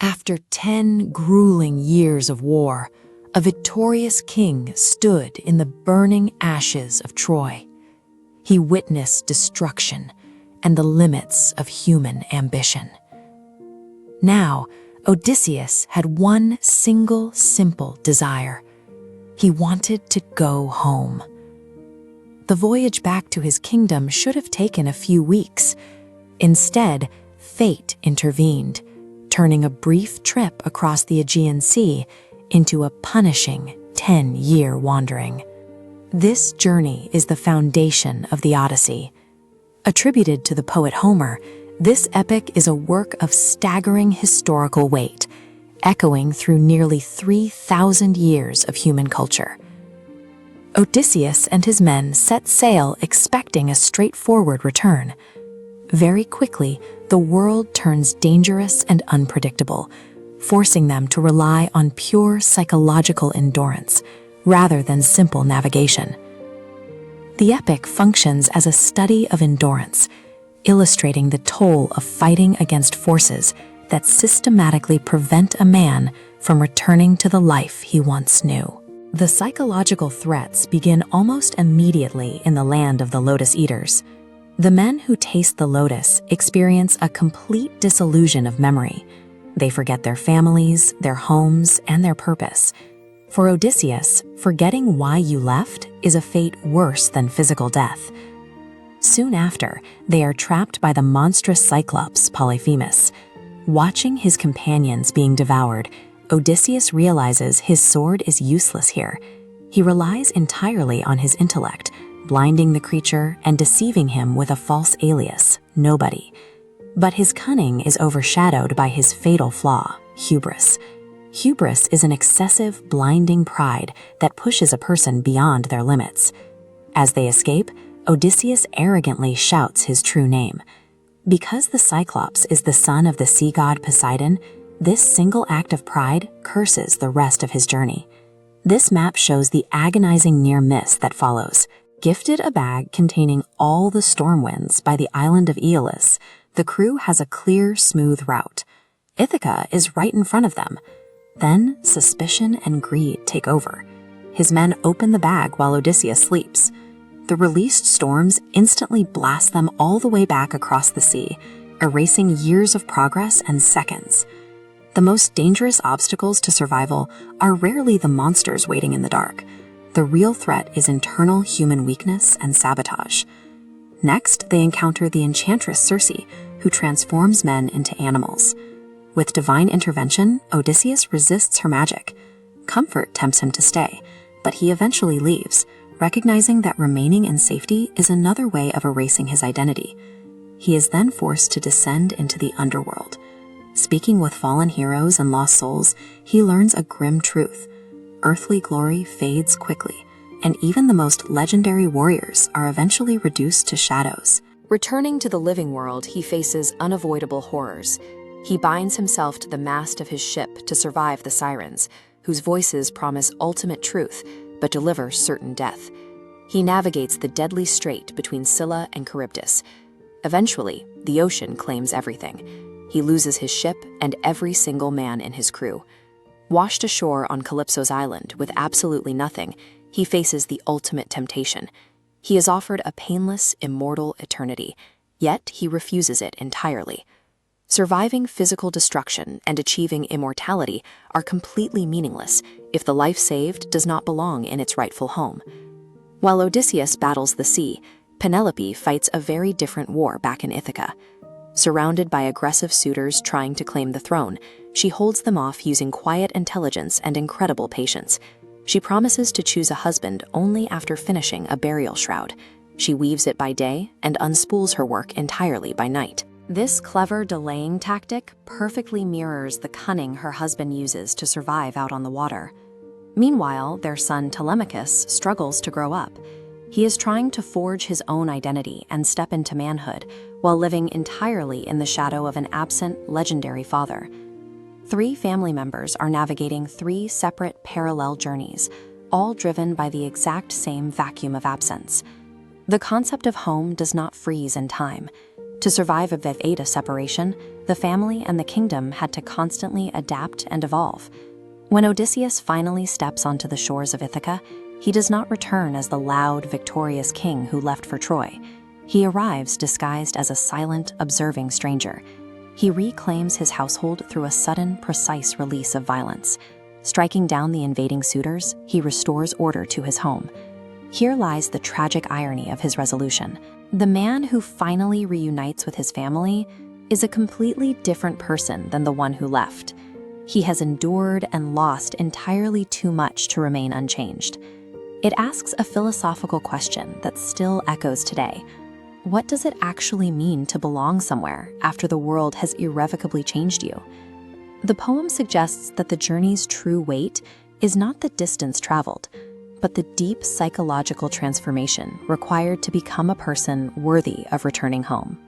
After 10 grueling years of war, a victorious king stood in the burning ashes of Troy. He witnessed destruction and the limits of human ambition. Now, Odysseus had one single simple desire. He wanted to go home. The voyage back to his kingdom should have taken a few weeks. Instead, fate intervened, turning a brief trip across the Aegean Sea into a punishing 10-year wandering. This journey is the foundation of the Odyssey. Attributed to the poet Homer, this epic is a work of staggering historical weight, echoing through nearly 3,000 years of human culture. Odysseus and his men set sail expecting a straightforward return. Very quickly, the world turns dangerous and unpredictable, forcing them to rely on pure psychological endurance rather than simple navigation. The epic functions as a study of endurance, illustrating the toll of fighting against forces that systematically prevent a man from returning to the life he once knew. The psychological threats begin almost immediately in the land of the Lotus Eaters. The men who taste the lotus experience a complete disillusion of memory. They forget their families, their homes, and their purpose. For Odysseus, forgetting why you left is a fate worse than physical death. Soon after, they are trapped by the monstrous Cyclops, Polyphemus. Watching his companions being devoured, Odysseus realizes his sword is useless here. He relies entirely on his intellect, blinding the creature and deceiving him with a false alias, Nobody. But his cunning is overshadowed by his fatal flaw, hubris. Hubris is an excessive, blinding pride that pushes a person beyond their limits. As they escape, Odysseus arrogantly shouts his true name. Because the Cyclops is the son of the sea god Poseidon, this single act of pride curses the rest of his journey. This map shows the agonizing near miss that follows. Gifted a bag containing all the storm winds by the island of Aeolus, the crew has a clear, smooth route. Ithaca is right in front of them. Then suspicion and greed take over. His men open the bag while Odysseus sleeps. The released storms instantly blast them all the way back across the sea, erasing years of progress and seconds. The most dangerous obstacles to survival are rarely the monsters waiting in the dark. The real threat is internal human weakness and sabotage. Next, they encounter the enchantress Circe, who transforms men into animals. With divine intervention, Odysseus resists her magic. Comfort tempts him to stay, but he eventually leaves, recognizing that remaining in safety is another way of erasing his identity. He is then forced to descend into the underworld. Speaking with fallen heroes and lost souls, he learns a grim truth. Earthly glory fades quickly, and even the most legendary warriors are eventually reduced to shadows. Returning to the living world, he faces unavoidable horrors. He binds himself to the mast of his ship to survive the sirens, whose voices promise ultimate truth but deliver certain death. He navigates the deadly strait between Scylla and Charybdis. Eventually, the ocean claims everything. He loses his ship and every single man in his crew. Washed ashore on Calypso's island with absolutely nothing, he faces the ultimate temptation. He is offered a painless, immortal eternity, yet he refuses it entirely. Surviving physical destruction and achieving immortality are completely meaningless if the life saved does not belong in its rightful home. While Odysseus battles the sea, Penelope fights a very different war back in Ithaca. Surrounded by aggressive suitors trying to claim the throne, she holds them off using quiet intelligence and incredible patience. She promises to choose a husband only after finishing a burial shroud. She weaves it by day and unspools her work entirely by night. This clever delaying tactic perfectly mirrors the cunning her husband uses to survive out on the water. Meanwhile, their son Telemachus struggles to grow up. He is trying to forge his own identity and step into manhood while living entirely in the shadow of an absent, legendary father. 3 family members are navigating 3 separate parallel journeys, all driven by the exact same vacuum of absence. The concept of home does not freeze in time. To survive a Veda separation, the family and the kingdom had to constantly adapt and evolve. When Odysseus finally steps onto the shores of Ithaca, he does not return as the loud, victorious king who left for Troy. He arrives disguised as a silent, observing stranger. He reclaims his household through a sudden, precise release of violence. Striking down the invading suitors, he restores order to his home. Here lies the tragic irony of his resolution. The man who finally reunites with his family is a completely different person than the one who left. He has endured and lost entirely too much to remain unchanged. It asks a philosophical question that still echoes today. What does it actually mean to belong somewhere after the world has irrevocably changed you? The poem suggests that the journey's true weight is not the distance traveled, but the deep psychological transformation required to become a person worthy of returning home.